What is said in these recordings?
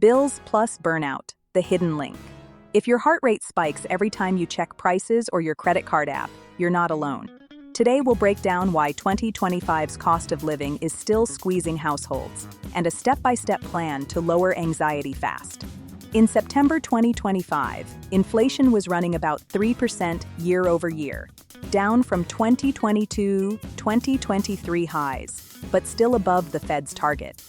Bills plus burnout, the hidden link. If your heart rate spikes every time you check prices or your credit card app, you're not alone. Today we'll break down why 2025's cost of living is still squeezing households, and a step-by-step plan to lower anxiety fast. In September 2025, inflation was running about 3% year over year, down from 2022-2023 highs, but still above the Fed's target.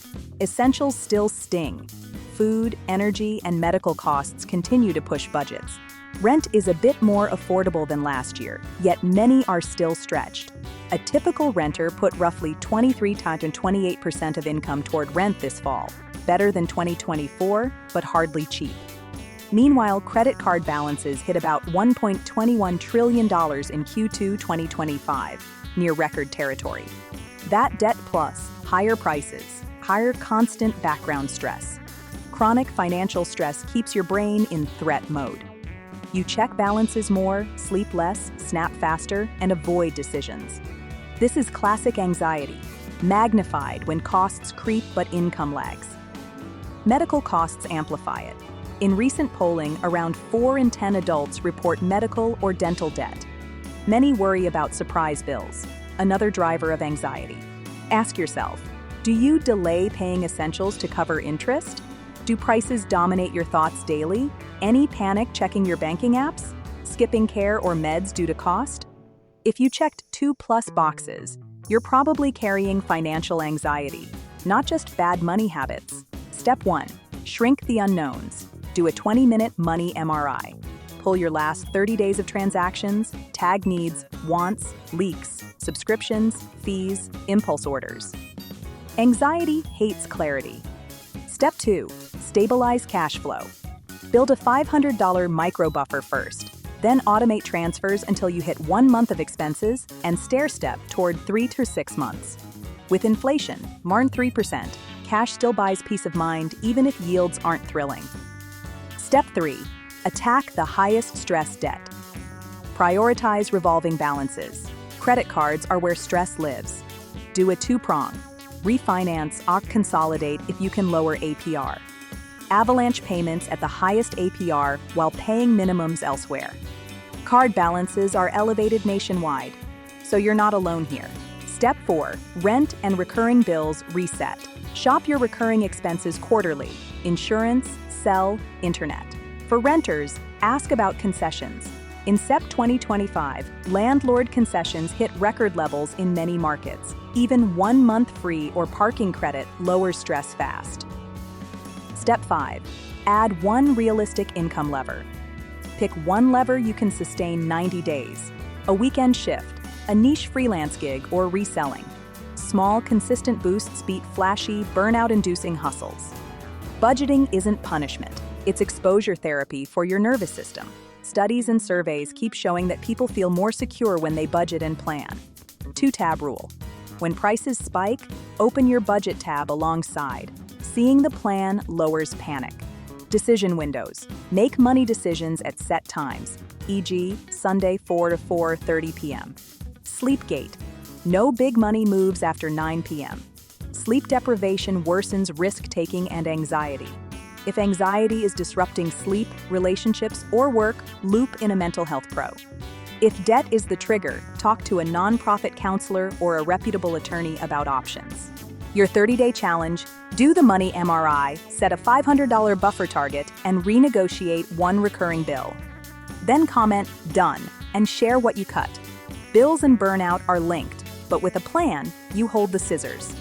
Essentials still sting. Food, energy, and medical costs continue to push budgets. Rent is a bit more affordable than last year, yet many are still stretched. A typical renter put roughly 23 to 28% of income toward rent this fall, better than 2024, but hardly cheap. Meanwhile, credit card balances hit about $1.21 trillion in Q2 2025, near record territory. That debt plus higher prices, higher constant background stress. Chronic financial stress keeps your brain in threat mode. You check balances more, sleep less, snap faster, and avoid decisions. This is classic anxiety, magnified when costs creep but income lags. Medical costs amplify it. In recent polling, around 4 in 10 adults report medical or dental debt. Many worry about surprise bills, another driver of anxiety. Ask yourself, do you delay paying essentials to cover interest? Do prices dominate your thoughts daily? Any panic checking your banking apps? Skipping care or meds due to cost? If you checked 2+ boxes, you're probably carrying financial anxiety, not just bad money habits. Step 1. Shrink the unknowns. Do a 20-minute money MRI. Pull your last 30 days of transactions, tag needs, wants, leaks, subscriptions, fees, impulse orders. Anxiety hates clarity. Step 2. Stabilize cash flow. Build a $500 micro buffer first, then automate transfers until you hit 1 month of expenses and stair-step toward 3 to 6 months. With inflation, marn 3%, cash still buys peace of mind even if yields aren't thrilling. Step 3. Attack the highest stress debt. Prioritize revolving balances. Credit cards are where stress lives. Do a 2-prong. Refinance or consolidate if you can lower APR. Avalanche payments at the highest APR while paying minimums elsewhere. Card balances are elevated nationwide, so you're not alone here. Step 4. Rent and recurring bills reset. Shop your recurring expenses quarterly: insurance, cell, internet. For renters, ask about concessions. In Sept 2025, landlord concessions hit record levels in many markets. Even 1 month free or parking credit lowers stress fast. Step 5. Add one realistic income lever. Pick one lever you can sustain 90 days. A weekend shift, a niche freelance gig, or reselling. Small, consistent boosts beat flashy, burnout-inducing hustles. Budgeting isn't punishment. It's exposure therapy for your nervous system. Studies and surveys keep showing that people feel more secure when they budget and plan. 2-tab rule. When prices spike, open your budget tab alongside. Seeing the plan lowers panic. Decision windows. Make money decisions at set times, e.g., Sunday 4 to 4:30 p.m. Sleep gate. No big money moves after 9 p.m. Sleep deprivation worsens risk-taking and anxiety. If anxiety is disrupting sleep, relationships, or work, loop in a mental health pro. If debt is the trigger, talk to a nonprofit counselor or a reputable attorney about options. Your 30-day challenge: do the money MRI, set a $500 buffer target, and renegotiate one recurring bill. Then comment "done" and share what you cut. Bills and burnout are linked, but with a plan, you hold the scissors.